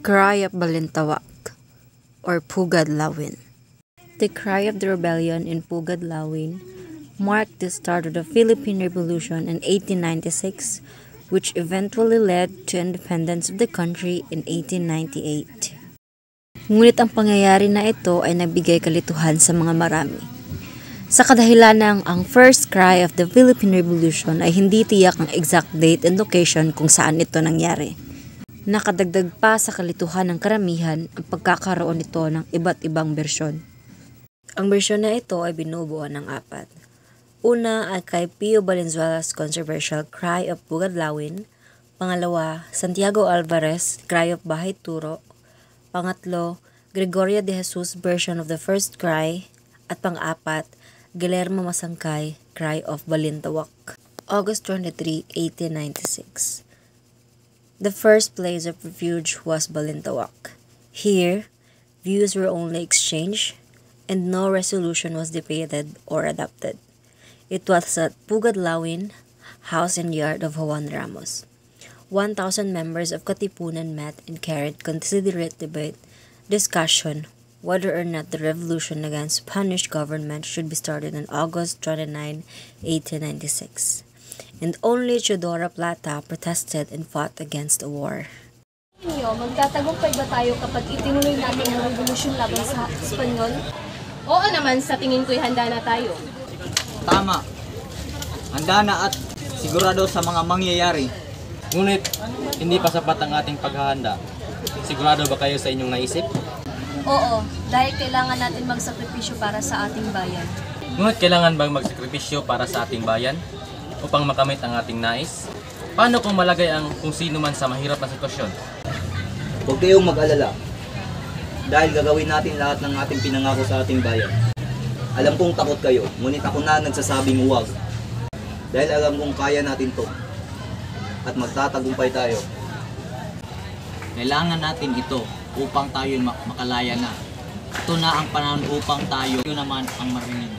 Cry of Balintawak, or Pugad Lawin. The cry of the rebellion in Pugad Lawin marked the start of the Philippine Revolution in 1896, which eventually led to independence of the country in 1898. Ngunit ang pangyayari na ito ay nagbigay kalituhan sa mga marami. Sa kadahilanang ang first cry of the Philippine Revolution ay hindi tiyak ang exact date and location kung saan ito nangyari. Nakadagdag pa sa kalituhan ng karamihan ang pagkakaroon nito ng iba't ibang bersyon. Ang bersyon na ito ay binubuo ng apat. Una ay kay Pio Valenzuela's controversial Cry of Pugad Lawin. Pangalawa, Santiago Alvarez, Cry of Bahay Turo. Pangatlo, Gregorio de Jesus version of the first cry. At pang-apat, Guillermo Masangkay, Cry of Balintawak. August 23, 1896. The first place of refuge was Balintawak. Here, views were only exchanged and no resolution was debated or adopted. It was at Pugad Lawin, house and yard of Juan Ramos. 1,000 members of Katipunan met and carried considerate debate, discussion, whether or not the revolution against Spanish government should be started on August 29, 1896. And only Teodoro Plata protested and fought against the war. Magtatagumpay ba tayo kapag itinuloy natin ang revolusyon laban sa Espanyol? Oo naman, sa tingin ko'y handa na tayo. Tama. Handa na at sigurado sa mga mangyayari. Ngunit, hindi pa sapat ang ating paghahanda. Sigurado ba kayo sa inyong naisip? Oo, dahil kailangan natin magsakripisyo para sa ating bayan. Ngunit kailangan bang magsakripisyo para sa ating bayan upang makamit ang ating nais? Paano kung malagay ang kung sino man sa mahirap na sitwasyon? Huwag kayong mag-alala. Dahil gagawin natin lahat ng ating pinangako sa ating bayan. Alam kong takot kayo, ngunit ako na nagsasabing huwag. Dahil alam kong kaya natin to. At magtatagumpay tayo. Kailangan natin ito upang tayo makalaya na. Ito na ang panahon upang tayo naman ang marinig.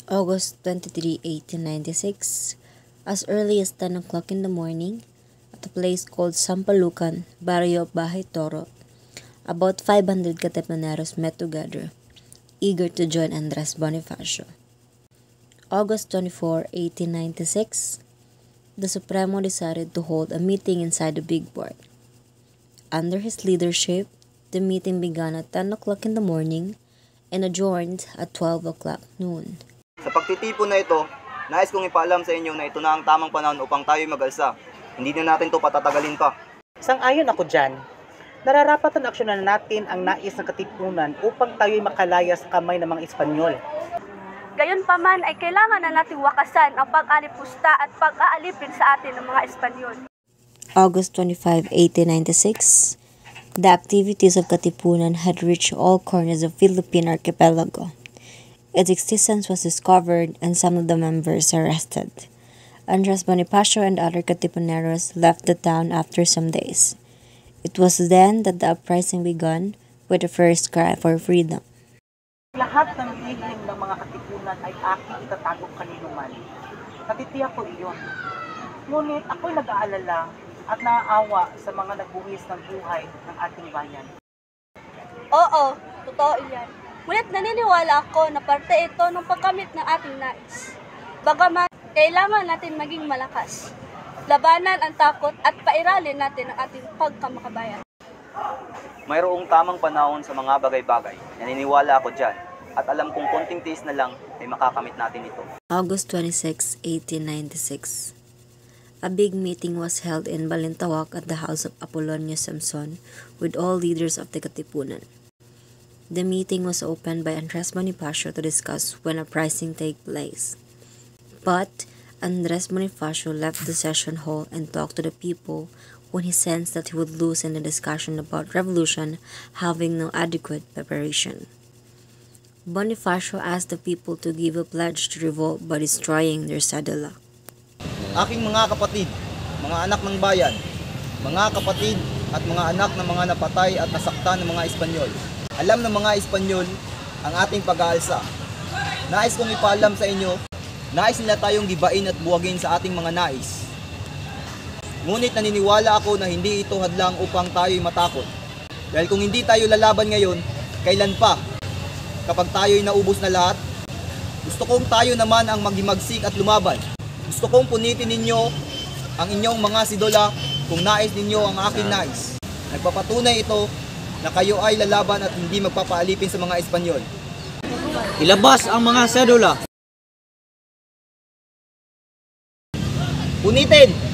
August 23, 1896. As early as 10 o'clock in the morning, at a place called Sampalucan, Barrio of Bahay Toro, about 500 Katipuneros met together, eager to join Andres Bonifacio. August 24, 1896, the Supremo decided to hold a meeting inside the Big Board. Under his leadership, the meeting began at 10 o'clock in the morning and adjourned at 12 o'clock noon. Sa pagtitipon na ito, nais kong ipaalam sa inyo na ito na ang tamang panahon upang tayo mag-alsa. Hindi na natin ito patatagalin pa. Sang-ayon ako dyan. Nararapatan aksyonan natin ang nais ng Katipunan upang tayo'y makalaya sa kamay ng mga Espanyol. Gayunpaman ay kailangan na nating wakasan ang pag-alipusta at pag-aalipin sa atin ng mga Espanyol. August 25, 1896. The activities of Katipunan had reached all corners of Philippine archipelago. Its existence was discovered and some of the members arrested. Andres Bonifacio and other Katipuneros left the town after some days. It was then that the uprising began with the first cry for freedom. Lahat ng lihim ng mga Katipunan ay aking itatago kanino man. Natitiyak ko iyon. Ngunit ako'y nag-aalala at naaawa sa mga nagbuwis ng buhay ng ating bayan. Oo, totoo iyan. Ngunit naniniwala ako na parte ito ng pagkamit ng ating nais. Bagaman, kailangan natin maging malakas. Labanan ang takot at pairalin natin ang ating pagkamakabayan. Mayroong tamang panahon sa mga bagay-bagay. Naniniwala ako dyan. At alam kong konting tiis na lang ay makakamit natin ito. August 26, 1896. A big meeting was held in Balintawak at the house of Apolonio Samson with all leaders of the Katipunan. The meeting was opened by Andres Bonifacio to discuss when uprising take place. But Andres Bonifacio left the session hall and talked to the people when he sensed that he would lose in the discussion about revolution, having no adequate preparation. Bonifacio asked the people to give a pledge to revolt by destroying their sadala. Aking mga kapatid, mga anak ng bayan, mga kapatid at mga anak ng mga napatay at nasaktan ng mga Espanyol. Alam ng mga Espanyol ang ating pag-aalsa. Nais kong ipaalam sa inyo, nais nila tayong gibain at buwagin sa ating mga nais. Ngunit naniniwala ako na hindi ito hadlang upang tayo'y matakot. Dahil kung hindi tayo lalaban ngayon, kailan pa? Kapag tayo'y naubos na lahat, gusto kong tayo naman ang maghimagsik at lumaban. Gusto kong punitin ninyo ang inyong mga sidula kung nais ninyo ang aking nais. Nagpapatunay ito na kayo ay lalaban at hindi magpapaalipin sa mga Espanyol. Ilabas ang mga sedula. Punitin!